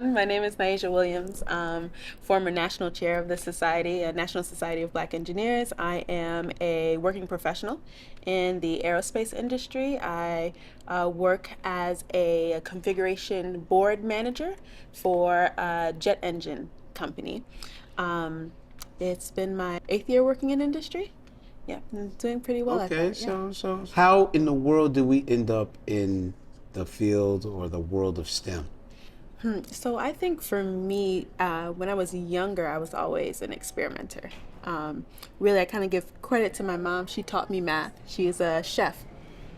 My name is Niasia Williams, former national chair of the Society, National Society of Black Engineers. I am a working professional in the aerospace industry. I work as a configuration board manager for a jet engine company. Um, it's been my 8th year working in industry. Yeah, I'm doing pretty well at Okay, that. Yeah. so how in the world do we end up in the field or the world of STEM? So I think for me, when I was younger, I was always an experimenter. Um, really, I kind of give credit to my mom. She taught me math. She is a chef,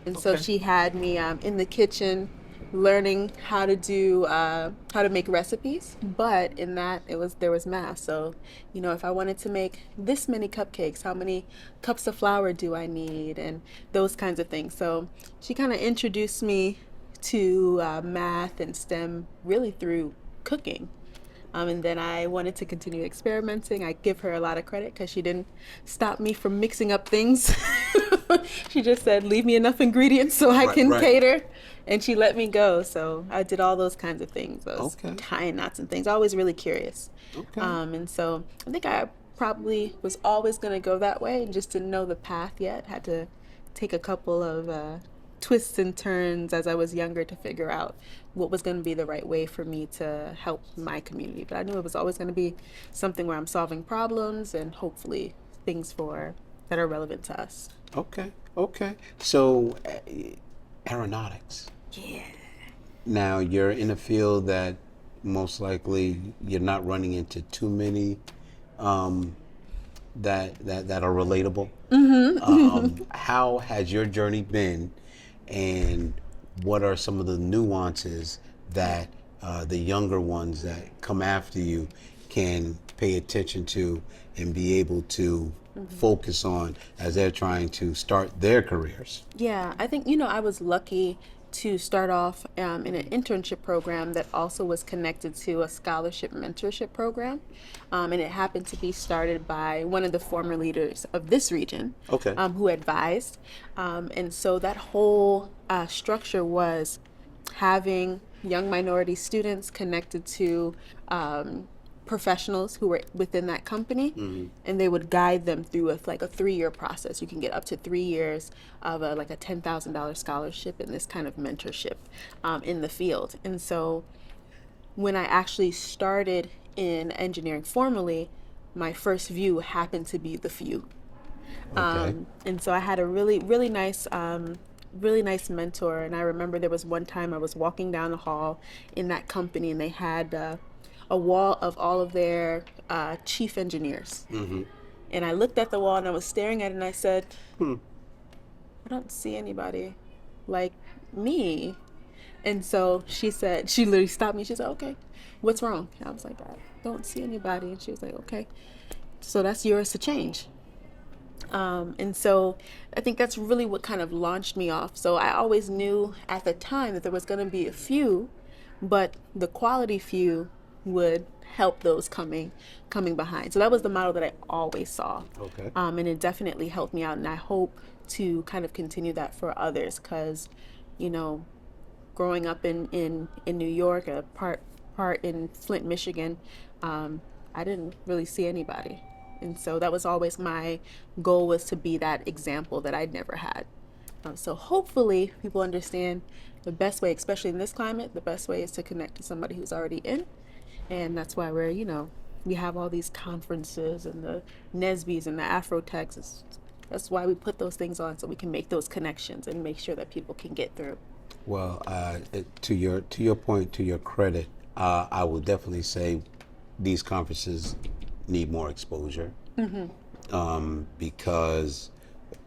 and so Okay. she had me in the kitchen, learning how to make recipes. But in that, there was math. So, if I wanted to make this many cupcakes, how many cups of flour do I need, and those kinds of things. So she kind of introduced me to math and STEM really through cooking. And then I wanted to continue experimenting. I give her a lot of credit because she didn't stop me from mixing up things. She just said, leave me enough ingredients so I Right, can right. cater. And she let me go. So I did all those kinds of things, those Okay. tying knots and things. Always really curious. Okay. And so I think I probably was always going to go that way and just didn't know the path yet. Had to take a couple of twists and turns as I was younger to figure out what was going to be the right way for me to help my community. But I knew it was always going to be something where I'm solving problems and hopefully things for that are relevant to us. Okay. Okay. So aeronautics. Yeah. Now you're in a field that most likely you're not running into too many um, that are relatable. How has your journey been, and what are some of the nuances that the younger ones that come after you can pay attention to and be able to focus on as they're trying to start their careers? Yeah, I think, I was lucky to start off in an internship program that also was connected to a scholarship mentorship program. And it happened to be started by one of the former leaders of this region Okay. who advised. And so that whole structure was having young minority students connected to professionals who were within that company, and they would guide them through like a 3-year process. You can get up to 3 years of like a $10,000 scholarship and this kind of mentorship in the field. And so when I actually started in engineering formally, my first view happened to be the few. Okay. And so I had a really nice mentor. And I remember there was one time I was walking down the hall in that company, and they had a wall of all of their chief engineers. And I looked at the wall and I was staring at it, and I said, I don't see anybody like me. And so she literally stopped me. She said, okay, what's wrong? And I was like, I don't see anybody. And she was like, okay, so that's yours to change. And so I think that's really what kind of launched me off. So I always knew at the time that there was going to be a few, but the quality few would help those coming behind. So that was the model that I always saw. Okay. And it definitely helped me out. And I hope to kind of continue that for others because, you know, growing up in New York, a part in Flint, Michigan, I didn't really see anybody. And so that was always my goal, was to be that example that I'd never had. So hopefully people understand the best way, especially in this climate, the best way is to connect to somebody who's already in. And that's why we have all these conferences and the NSBEs and the AFROTECHs. That's why we put those things on, so we can make those connections and make sure that people can get through. Well, to your point, to your credit, I will definitely say these conferences need more exposure, because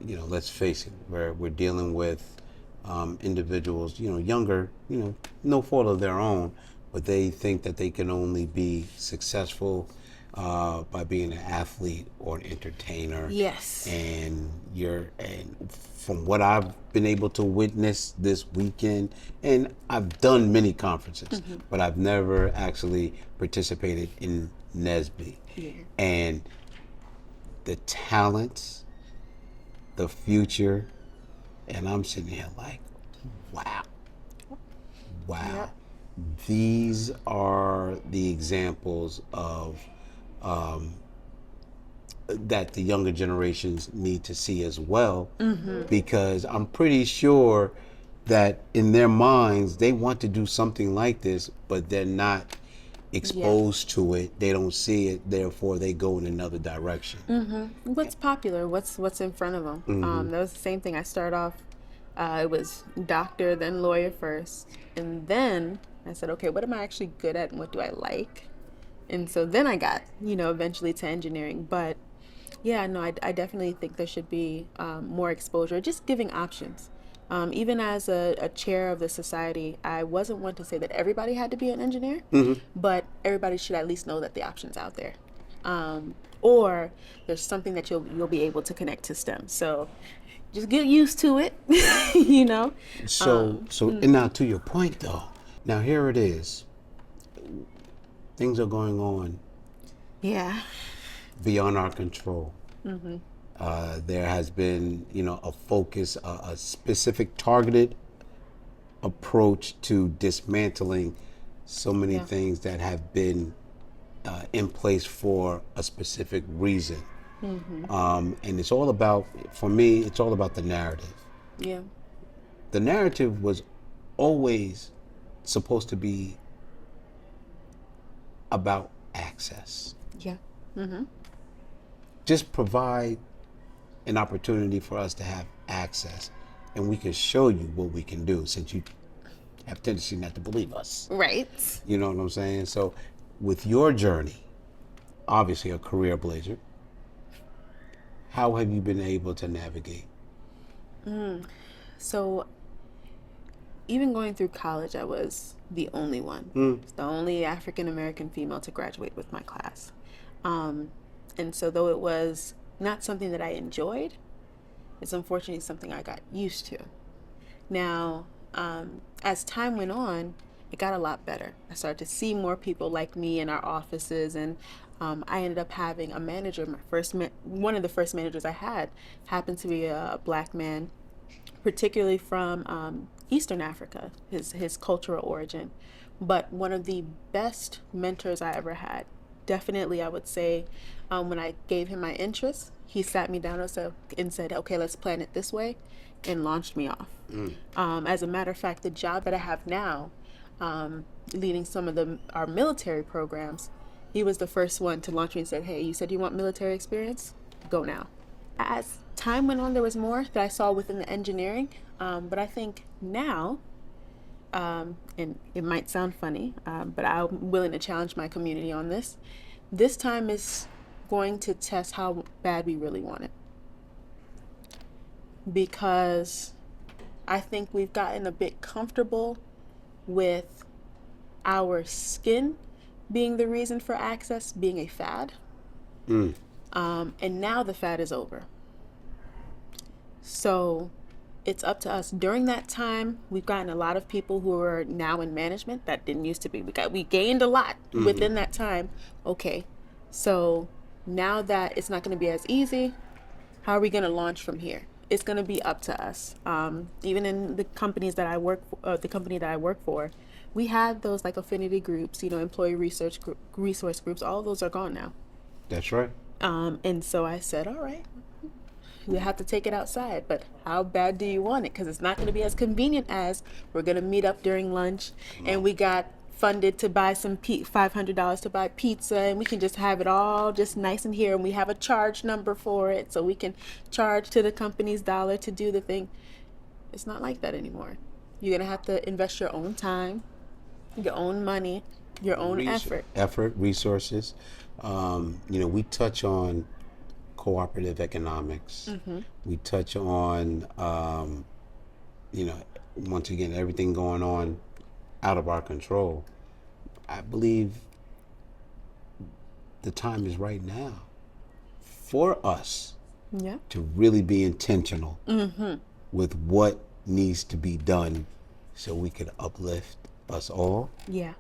let's face it, we're dealing with individuals, younger, no fault of their own, but they think that they can only be successful by being an athlete or an entertainer. Yes. And from what I've been able to witness this weekend, and I've done many conferences, but I've never actually participated in NSBE. Yeah. And the talents, the future, and I'm sitting here like, wow, wow. Yep. these are the examples of that the younger generations need to see as well, because I'm pretty sure that in their minds they want to do something like this, but they're not exposed to it. They don't see it, therefore they go in another direction. What's popular? What's in front of them? That was the same thing. I started off. It was doctor, then lawyer first, and then I said, okay, what am I actually good at, and what do I like? And so then I got, eventually to engineering. But yeah, no, I definitely think there should be more exposure, just giving options. Even as a chair of the society, I wasn't one to say that everybody had to be an engineer, but everybody should at least know that the option's out there. Or there's something that you'll be able to connect to STEM. So just get used to it, So, and now to your point though, now here it is. Things are going on Yeah. beyond our control. There has been, a focus, a specific targeted approach to dismantling so many Yeah. things that have been in place for a specific reason. And it's all about, for me, it's all about the narrative. Yeah. The narrative was always supposed to be about access. Yeah. Just provide an opportunity for us to have access, and we can show you what we can do, since you have tendency not to believe us. Right. You know what I'm saying? So with your journey, obviously a career blazer, how have you been able to navigate? So even going through college, I was the only one, the only African American female to graduate with my class. And so though it was not something that I enjoyed, it's unfortunately something I got used to. Now, as time went on, it got a lot better. I started to see more people like me in our offices, and I ended up having a manager. One of the first managers I had happened to be a black man, particularly from Eastern Africa, his cultural origin. But one of the best mentors I ever had. Definitely, I would say, when I gave him my interests, he sat me down and said, okay, let's plan it this way, and launched me off. As a matter of fact, the job that I have now, leading some of our military programs, he was the first one to launch me and said, hey, you said you want military experience? Go now. As time went on, there was more that I saw within the engineering, but I think now, and it might sound funny, but I'm willing to challenge my community on this. This time is going to test how bad we really want it. Because I think we've gotten a bit comfortable with our skin being the reason for access being a fad. And now the fad is over. So it's up to us. During that time, we've gotten a lot of people who are now in management that didn't used to be. We gained a lot within that time. Okay, so now that it's not going to be as easy, how are we going to launch from here? It's going to be up to us. Even in the companies that I work for, the company that I work for, we had those like affinity groups, employee resource groups. All of those are gone now. That's right. And so I said, all right, we have to take it outside, but how bad do you want it? Because it's not going to be as convenient as we're going to meet up during lunch, and we got funded to buy some $500 to buy pizza, and we can just have it all just nice in here, and we have a charge number for it, so we can charge to the company's dollar to do the thing. It's not like that anymore. You're going to have to invest your own time, your own money, your own effort, resources. We touch on cooperative economics. We touch on, once again, everything going on out of our control. I believe the time is right now for us to really be intentional with what needs to be done so we can uplift us all. Yeah.